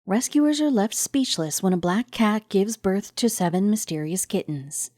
Rescuers are left speechless when a black cat gives birth to 7 mysterious kittens.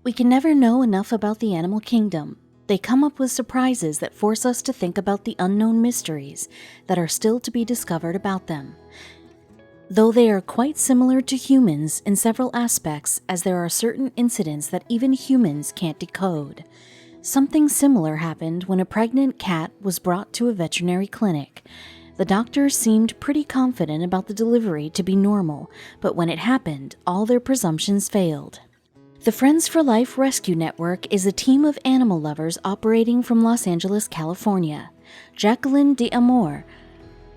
We can never know enough about the animal kingdom. They come up with surprises that force us to think about the unknown mysteries that are still to be discovered about them. Though they are quite similar to humans in several aspects, as there are certain incidents that even humans can't decode. Something similar happened when a pregnant cat was brought to a veterinary clinic. The doctor seemed pretty confident about the delivery to be normal, but when it happened, all their presumptions failed. The Friends for Life Rescue Network is a team of animal lovers operating from Los Angeles, California. Jacqueline D'Amore,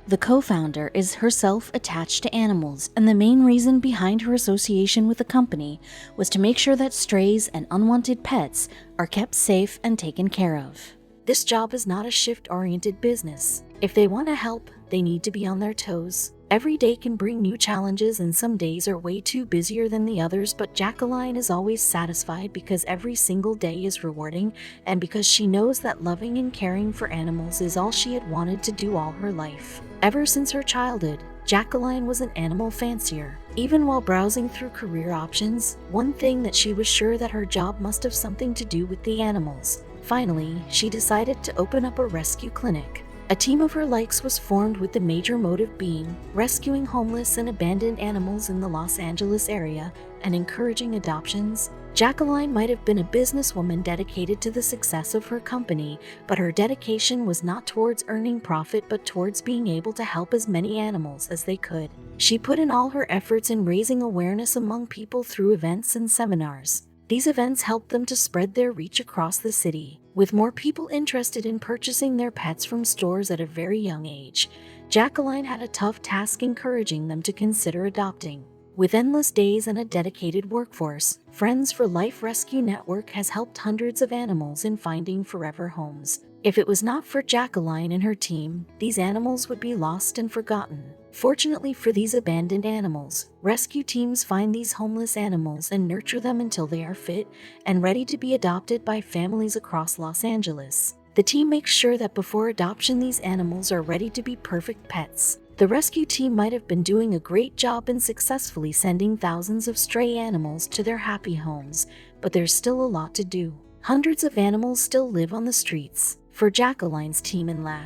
the co-founder, is herself attached to animals, and the main reason behind her association with the company was to make sure that strays and unwanted pets are kept safe and taken care of. This job is not a shift-oriented business. If they want to help, they need to be on their toes. Every day can bring new challenges, and some days are way too busier than the others, but Jacqueline is always satisfied because every single day is rewarding, and because she knows that loving and caring for animals is all she had wanted to do all her life. Ever since her childhood, Jacqueline was an animal fancier. Even while browsing through career options, one thing that she was sure that her job must have something to do with the animals. Finally, she decided to open up a rescue clinic. A team of her likes was formed with the major motive being rescuing homeless and abandoned animals in the Los Angeles area and encouraging adoptions. Jacqueline might have been a businesswoman dedicated to the success of her company, but her dedication was not towards earning profit but towards being able to help as many animals as they could. She put in all her efforts in raising awareness among people through events and seminars. These events helped them to spread their reach across the city. With more people interested in purchasing their pets from stores at a very young age, Jacqueline had a tough task encouraging them to consider adopting. With endless days and a dedicated workforce, Friends for Life Rescue Network has helped hundreds of animals in finding forever homes. If it was not for Jacqueline and her team, these animals would be lost and forgotten. Fortunately for these abandoned animals, rescue teams find these homeless animals and nurture them until they are fit and ready to be adopted by families across Los Angeles. The team makes sure that before adoption, these animals are ready to be perfect pets. The rescue team might have been doing a great job in successfully sending thousands of stray animals to their happy homes, but there's still a lot to do. Hundreds of animals still live on the streets. For Jacqueline's team in LA,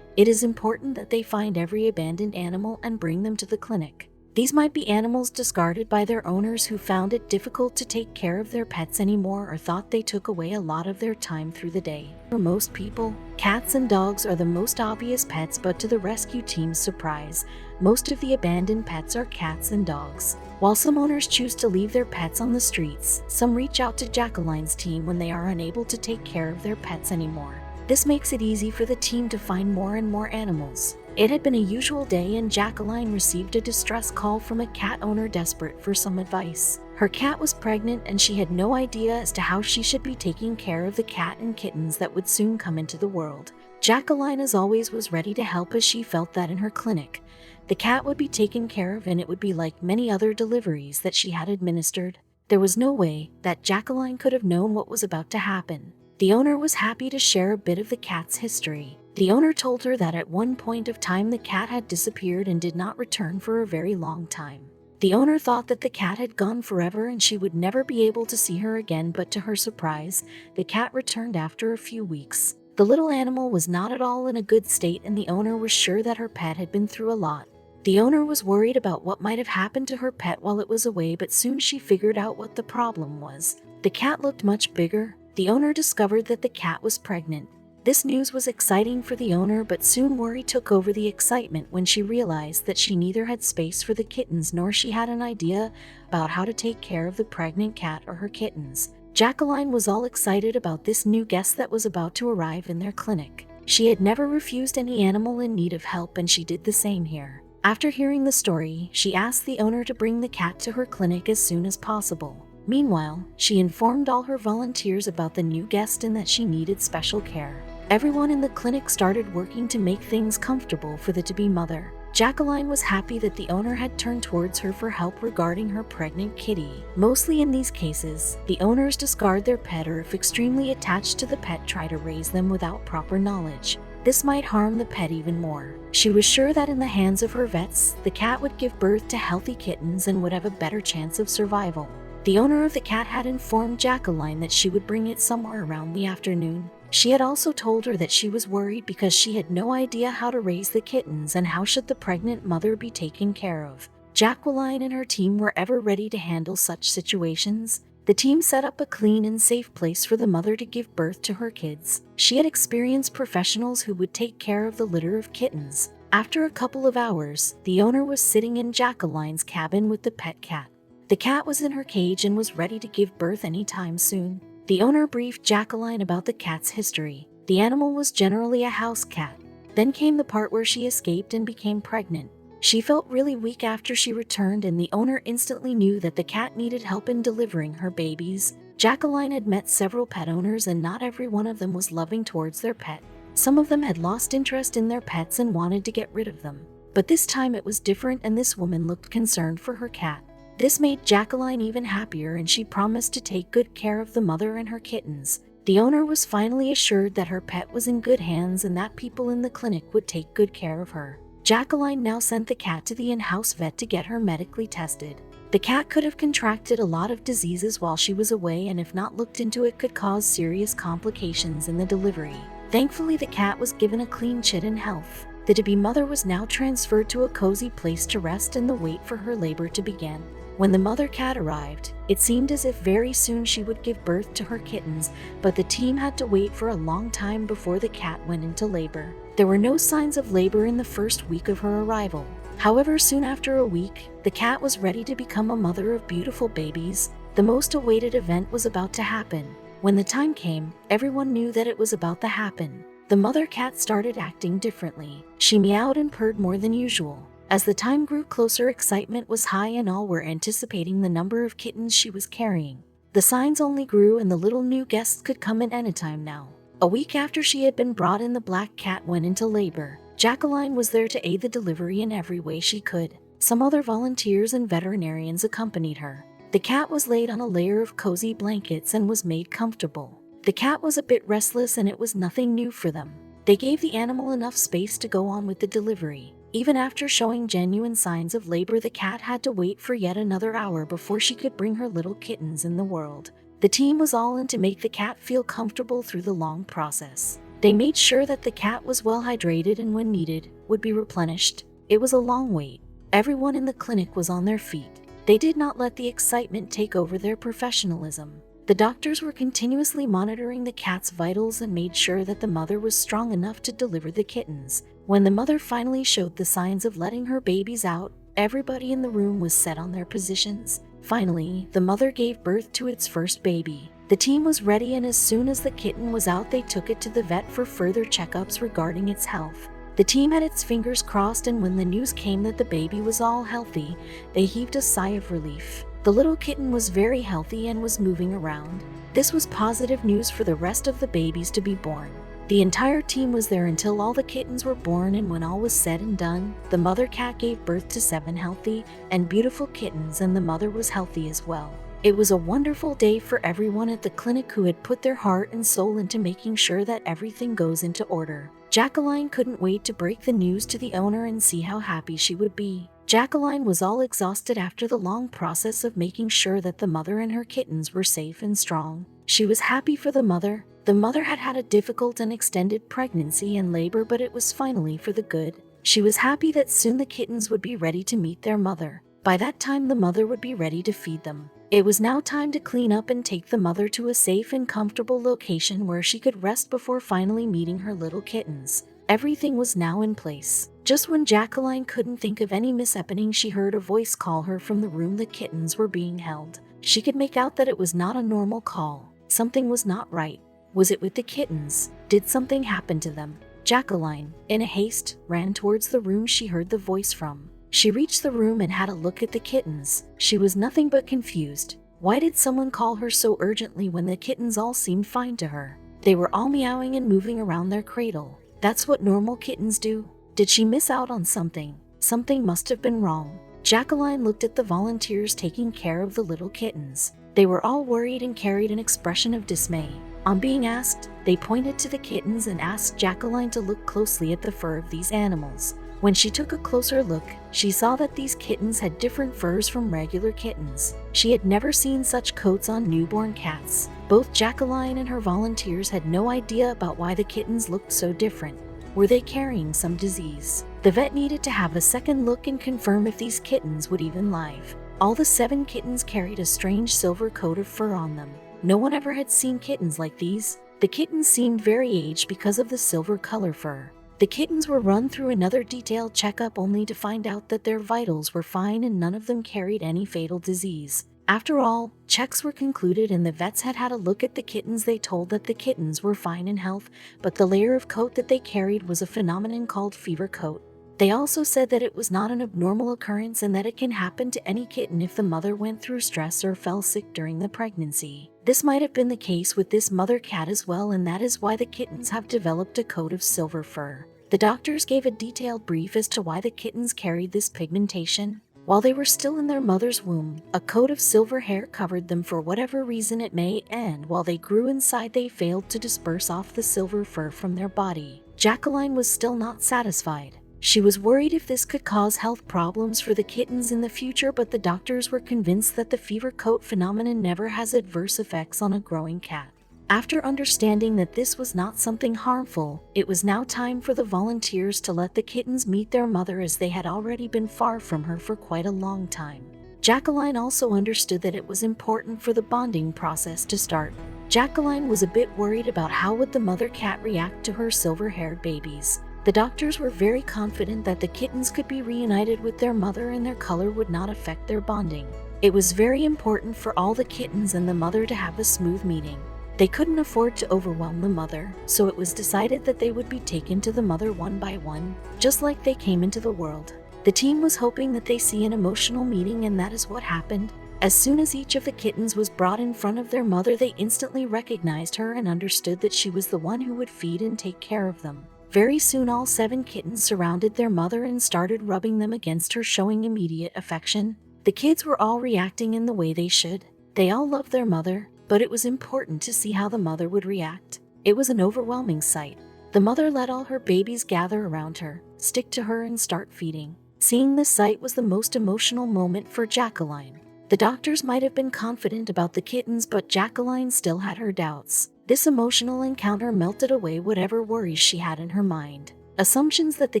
it is important that they find every abandoned animal and bring them to the clinic. These might be animals discarded by their owners who found it difficult to take care of their pets anymore or thought they took away a lot of their time through the day. For most people, cats and dogs are the most obvious pets, but to the rescue team's surprise, most of the abandoned pets are cats and dogs. While some owners choose to leave their pets on the streets, some reach out to Jacqueline's team when they are unable to take care of their pets anymore. This makes it easy for the team to find more and more animals. It had been a usual day and Jacqueline received a distress call from a cat owner desperate for some advice. Her cat was pregnant and she had no idea as to how she should be taking care of the cat and kittens that would soon come into the world. Jacqueline, as always, was ready to help as she felt that in her clinic, the cat would be taken care of and it would be like many other deliveries that she had administered. There was no way that Jacqueline could have known what was about to happen. The owner was happy to share a bit of the cat's history. The owner told her that at one point of time the cat had disappeared and did not return for a very long time. The owner thought that the cat had gone forever and she would never be able to see her again, but to her surprise, the cat returned after a few weeks. The little animal was not at all in a good state and the owner was sure that her pet had been through a lot. The owner was worried about what might have happened to her pet while it was away, but soon she figured out what the problem was. The cat looked much bigger. The owner discovered that the cat was pregnant. This news was exciting for the owner, but soon worry took over the excitement when she realized that she neither had space for the kittens nor she had an idea about how to take care of the pregnant cat or her kittens. Jacqueline was all excited about this new guest that was about to arrive in their clinic. She had never refused any animal in need of help and she did the same here. After hearing the story, she asked the owner to bring the cat to her clinic as soon as possible. Meanwhile, she informed all her volunteers about the new guest and that she needed special care. Everyone in the clinic started working to make things comfortable for the to-be mother. Jacqueline was happy that the owner had turned towards her for help regarding her pregnant kitty. Mostly in these cases, the owners discard their pet or if extremely attached to the pet try to raise them without proper knowledge. This might harm the pet even more. She was sure that in the hands of her vets, the cat would give birth to healthy kittens and would have a better chance of survival. The owner of the cat had informed Jacqueline that she would bring it somewhere around the afternoon. She had also told her that she was worried because she had no idea how to raise the kittens and how should the pregnant mother be taken care of. Jacqueline and her team were ever ready to handle such situations. The team set up a clean and safe place for the mother to give birth to her kids. She had experienced professionals who would take care of the litter of kittens. After a couple of hours, the owner was sitting in Jacqueline's cabin with the pet cat. The cat was in her cage and was ready to give birth anytime soon. The owner briefed Jacqueline about the cat's history. The animal was generally a house cat. Then came the part where she escaped and became pregnant. She felt really weak after she returned and the owner instantly knew that the cat needed help in delivering her babies. Jacqueline had met several pet owners and not every one of them was loving towards their pet. Some of them had lost interest in their pets and wanted to get rid of them. But this time it was different and this woman looked concerned for her cat. This made Jacqueline even happier and she promised to take good care of the mother and her kittens. The owner was finally assured that her pet was in good hands and that people in the clinic would take good care of her. Jacqueline now sent the cat to the in-house vet to get her medically tested. The cat could have contracted a lot of diseases while she was away and if not looked into it could cause serious complications in the delivery. Thankfully the cat was given a clean chit and health. The to-be mother was now transferred to a cozy place to rest and the wait for her labor to begin. When the mother cat arrived, it seemed as if very soon she would give birth to her kittens, but the team had to wait for a long time before the cat went into labor. There were no signs of labor in the first week of her arrival. However, soon after a week, the cat was ready to become a mother of beautiful babies. The most awaited event was about to happen. When the time came, everyone knew that it was about to happen. The mother cat started acting differently. She meowed and purred more than usual. As the time grew closer, excitement was high and all were anticipating the number of kittens she was carrying. The signs only grew and the little new guests could come in anytime now. A week after she had been brought in, the black cat went into labor. Jacqueline was there to aid the delivery in every way she could. Some other volunteers and veterinarians accompanied her. The cat was laid on a layer of cozy blankets and was made comfortable. The cat was a bit restless and it was nothing new for them. They gave the animal enough space to go on with the delivery. Even after showing genuine signs of labor, the cat had to wait for yet another hour before she could bring her little kittens in the world. The team was all in to make the cat feel comfortable through the long process. They made sure that the cat was well hydrated and when needed, would be replenished. It was a long wait. Everyone in the clinic was on their feet. They did not let the excitement take over their professionalism. The doctors were continuously monitoring the cat's vitals and made sure that the mother was strong enough to deliver the kittens. When the mother finally showed the signs of letting her babies out, everybody in the room was set on their positions. Finally, the mother gave birth to its first baby. The team was ready and as soon as the kitten was out, they took it to the vet for further checkups regarding its health. The team had its fingers crossed and when the news came that the baby was all healthy, they heaved a sigh of relief. The little kitten was very healthy and was moving around. This was positive news for the rest of the babies to be born. The entire team was there until all the kittens were born, and when all was said and done, the mother cat gave birth to 7 healthy and beautiful kittens and the mother was healthy as well. It was a wonderful day for everyone at the clinic who had put their heart and soul into making sure that everything goes into order. Jacqueline couldn't wait to break the news to the owner and see how happy she would be. Jacqueline was all exhausted after the long process of making sure that the mother and her kittens were safe and strong. She was happy for the mother. The mother had had a difficult and extended pregnancy and labor, but it was finally for the good. She was happy that soon the kittens would be ready to meet their mother. By that time, the mother would be ready to feed them. It was now time to clean up and take the mother to a safe and comfortable location where she could rest before finally meeting her little kittens. Everything was now in place. Just when Jacqueline couldn't think of any mishappening, she heard a voice call her from the room the kittens were being held. She could make out that it was not a normal call. Something was not right. Was it with the kittens? Did something happen to them? Jacqueline, in a haste, ran towards the room she heard the voice from. She reached the room and had a look at the kittens. She was nothing but confused. Why did someone call her so urgently when the kittens all seemed fine to her? They were all meowing and moving around their cradle. That's what normal kittens do. Did she miss out on something? Something must have been wrong. Jacqueline looked at the volunteers taking care of the little kittens. They were all worried and carried an expression of dismay. On being asked, they pointed to the kittens and asked Jacqueline to look closely at the fur of these animals. When she took a closer look, she saw that these kittens had different furs from regular kittens. She had never seen such coats on newborn cats. Both Jacqueline and her volunteers had no idea about why the kittens looked so different. Were they carrying some disease? The vet needed to have a second look and confirm if these kittens would even live. All the 7 kittens carried a strange silver coat of fur on them. No one ever had seen kittens like these. The kittens seemed very aged because of the silver color fur. The kittens were run through another detailed checkup only to find out that their vitals were fine and none of them carried any fatal disease. After all, checks were concluded and the vets had had a look at the kittens. They told that the kittens were fine in health, but the layer of coat that they carried was a phenomenon called fever coat. They also said that it was not an abnormal occurrence and that it can happen to any kitten if the mother went through stress or fell sick during the pregnancy. This might have been the case with this mother cat as well, and that is why the kittens have developed a coat of silver fur. The doctors gave a detailed brief as to why the kittens carried this pigmentation. While they were still in their mother's womb, a coat of silver hair covered them for whatever reason it may, and while they grew inside they failed to disperse off the silver fur from their body. Jacqueline was still not satisfied. She was worried if this could cause health problems for the kittens in the future, but the doctors were convinced that the fever coat phenomenon never has adverse effects on a growing cat. After understanding that this was not something harmful, it was now time for the volunteers to let the kittens meet their mother, as they had already been far from her for quite a long time. Jacqueline also understood that it was important for the bonding process to start. Jacqueline was a bit worried about how would the mother cat react to her silver-haired babies. The doctors were very confident that the kittens could be reunited with their mother and their color would not affect their bonding. It was very important for all the kittens and the mother to have a smooth meeting. They couldn't afford to overwhelm the mother, so it was decided that they would be taken to the mother one by one, just like they came into the world. The team was hoping that they see an emotional meeting, and that is what happened. As soon as each of the kittens was brought in front of their mother, they instantly recognized her and understood that she was the one who would feed and take care of them. Very soon all 7 kittens surrounded their mother and started rubbing them against her, showing immediate affection. The kids were all reacting in the way they should. They all loved their mother, but it was important to see how the mother would react. It was an overwhelming sight. The mother let all her babies gather around her, stick to her and start feeding. Seeing this sight was the most emotional moment for Jacqueline. The doctors might have been confident about the kittens, but Jacqueline still had her doubts. This emotional encounter melted away whatever worries she had in her mind. Assumptions that the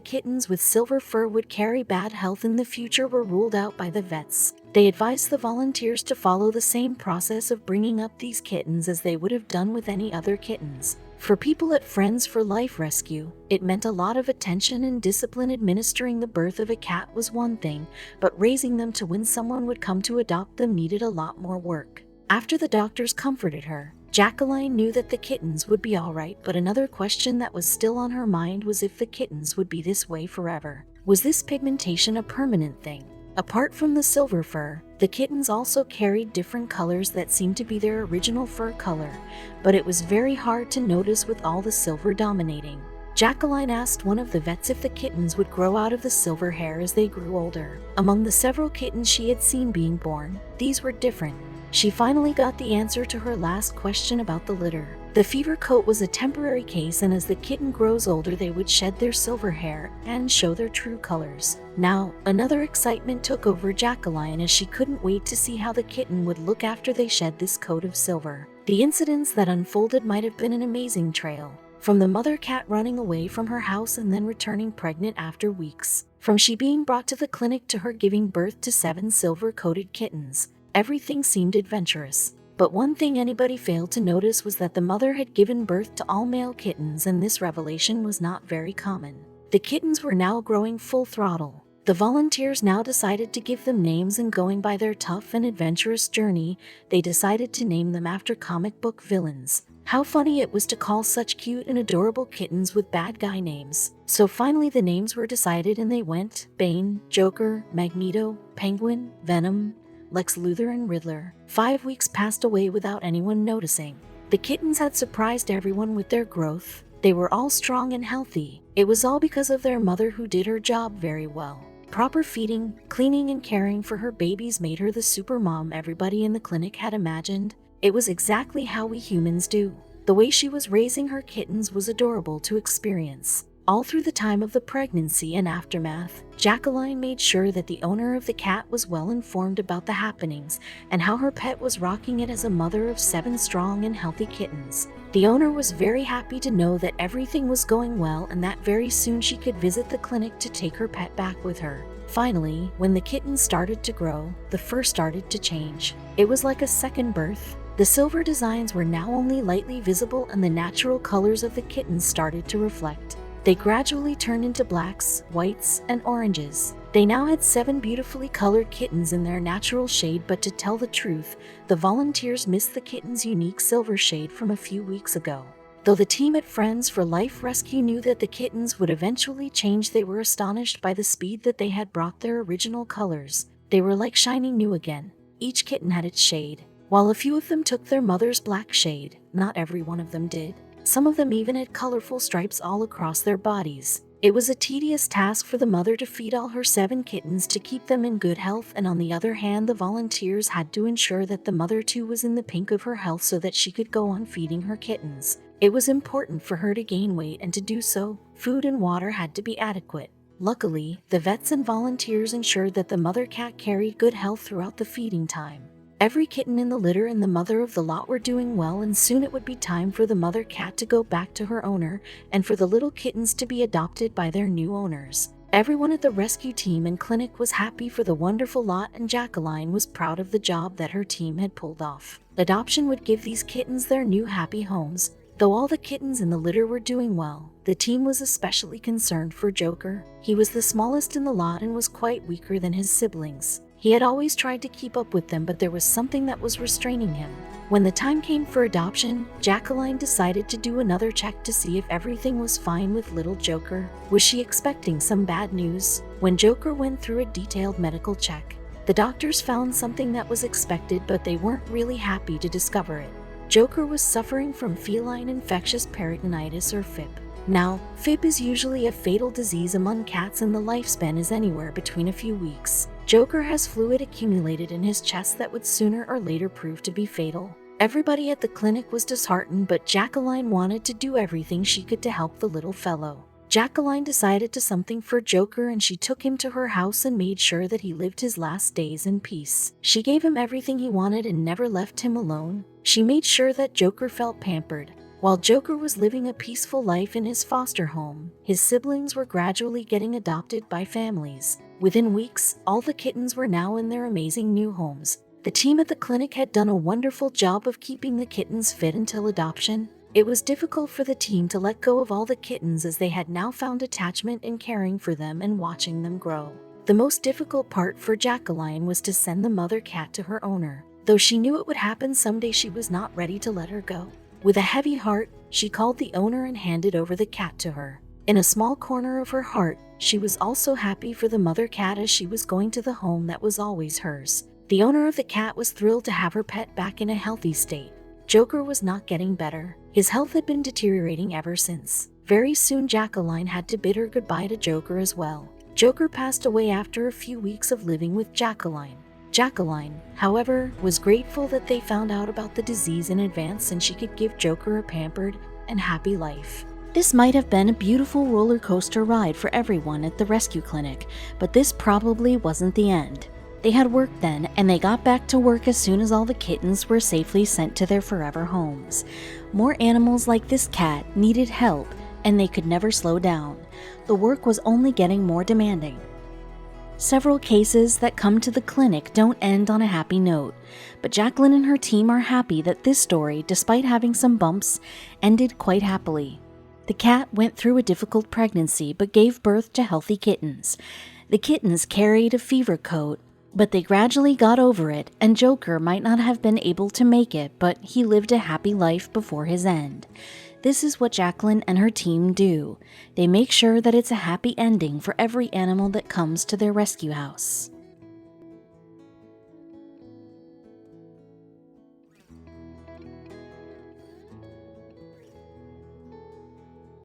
kittens with silver fur would carry bad health in the future were ruled out by the vets. They advised the volunteers to follow the same process of bringing up these kittens as they would have done with any other kittens. For people at Friends for Life Rescue, it meant a lot of attention and discipline. Administering the birth of a cat was one thing, but raising them to when someone would come to adopt them needed a lot more work. After the doctors comforted her, Jacqueline knew that the kittens would be alright, but another question that was still on her mind was if the kittens would be this way forever. Was this pigmentation a permanent thing? Apart from the silver fur, the kittens also carried different colors that seemed to be their original fur color, but it was very hard to notice with all the silver dominating. Jacqueline asked one of the vets if the kittens would grow out of the silver hair as they grew older. Among the several kittens she had seen being born, these were different. She finally got the answer to her last question about the litter. The fever coat was a temporary case, and as the kitten grows older they would shed their silver hair and show their true colors. Now, another excitement took over Jacqueline, as she couldn't wait to see how the kitten would look after they shed this coat of silver. The incidents that unfolded might have been an amazing trail. From the mother cat running away from her house and then returning pregnant after weeks. From she being brought to the clinic to her giving birth to 7 silver-coated kittens. Everything seemed adventurous. But one thing anybody failed to notice was that the mother had given birth to all male kittens, and this revelation was not very common. The kittens were now growing full throttle. The volunteers now decided to give them names, and going by their tough and adventurous journey, they decided to name them after comic book villains. How funny it was to call such cute and adorable kittens with bad guy names. So finally the names were decided and they went: Bane, Joker, Magneto, Penguin, Venom, Lex Luthor and Riddler. 5 weeks passed away without anyone noticing. The kittens had surprised everyone with their growth. They were all strong and healthy. It was all because of their mother, who did her job very well. proper feeding, cleaning, and caring for her babies made her the super mom everybody in the clinic had imagined. It was exactly how we humans do. The way she was raising her kittens was adorable to experience. All through the time of the pregnancy and aftermath, Jacqueline made sure that the owner of the cat was well informed about the happenings and how her pet was rocking it as a mother of 7 strong and healthy kittens. The owner was very happy to know that everything was going well and that very soon she could visit the clinic to take her pet back with her. Finally, when the kittens started to grow, the fur started to change. It was like a second birth. The silver designs were now only lightly visible and the natural colors of the kittens started to reflect. They gradually turned into blacks, whites, and oranges. They now had 7 beautifully colored kittens in their natural shade, but to tell the truth, the volunteers missed the kittens' unique silver shade from a few weeks ago. Though the team at Friends for Life Rescue knew that the kittens would eventually change, they were astonished by the speed that they had brought their original colors. They were like shining new again. Each kitten had its shade. While a few of them took their mother's black shade, not every one of them did. Some of them even had colorful stripes all across their bodies. It was a tedious task for the mother to feed all her 7 kittens to keep them in good health, and on the other hand, the volunteers had to ensure that the mother too was in the pink of her health so that she could go on feeding her kittens. It was important for her to gain weight, and to do so, food and water had to be adequate. Luckily, the vets and volunteers ensured that the mother cat carried good health throughout the feeding time. Every kitten in the litter and the mother of the lot were doing well, and soon it would be time for the mother cat to go back to her owner and for the little kittens to be adopted by their new owners. Everyone at the rescue team and clinic was happy for the wonderful lot, and Jacqueline was proud of the job that her team had pulled off. Adoption would give these kittens their new happy homes. Though all the kittens in the litter were doing well, the team was especially concerned for Joker. He was the smallest in the lot and was quite weaker than his siblings. He had always tried to keep up with them, but there was something that was restraining him. When the time came for adoption, Jacqueline decided to do another check to see if everything was fine with little Joker. Was she expecting some bad news? When Joker went through a detailed medical check, the doctors found something that was expected, but they weren't really happy to discover it. Joker was suffering from feline infectious peritonitis, or FIP. Now, FIP is usually a fatal disease among cats, and the lifespan is anywhere between a few weeks. Joker has fluid accumulated in his chest that would sooner or later prove to be fatal. Everybody at the clinic was disheartened, but Jacqueline wanted to do everything she could to help the little fellow. Jacqueline decided to something for Joker, and she took him to her house and made sure that he lived his last days in peace. She gave him everything he wanted and never left him alone. She made sure that Joker felt pampered. While Joker was living a peaceful life in his foster home, his siblings were gradually getting adopted by families. Within weeks, all the kittens were now in their amazing new homes. The team at the clinic had done a wonderful job of keeping the kittens fit until adoption. It was difficult for the team to let go of all the kittens, as they had now found attachment in caring for them and watching them grow. The most difficult part for Jacqueline was to send the mother cat to her owner. Though she knew it would happen someday, she was not ready to let her go. With a heavy heart, she called the owner and handed over the cat to her. In a small corner of her heart, she was also happy for the mother cat, as she was going to the home that was always hers. The owner of the cat was thrilled to have her pet back in a healthy state. Joker was not getting better. His health had been deteriorating ever since. Very soon, Jacqueline had to bid her goodbye to Joker as well. Joker passed away after a few weeks of living with Jacqueline. Jacqueline, however, was grateful that they found out about the disease in advance, and she could give Joker a pampered and happy life. This might have been a beautiful roller coaster ride for everyone at the rescue clinic, but this probably wasn't the end. They had work then, and they got back to work as soon as all the kittens were safely sent to their forever homes. More animals like this cat needed help, and they could never slow down. The work was only getting more demanding. Several cases that come to the clinic don't end on a happy note, but Jacqueline and her team are happy that this story, despite having some bumps, ended quite happily. The cat went through a difficult pregnancy but gave birth to healthy kittens. The kittens carried a fever coat, but they gradually got over it, and Joker might not have been able to make it, but he lived a happy life before his end. This is what Jacqueline and her team do. They make sure that it's a happy ending for every animal that comes to their rescue house.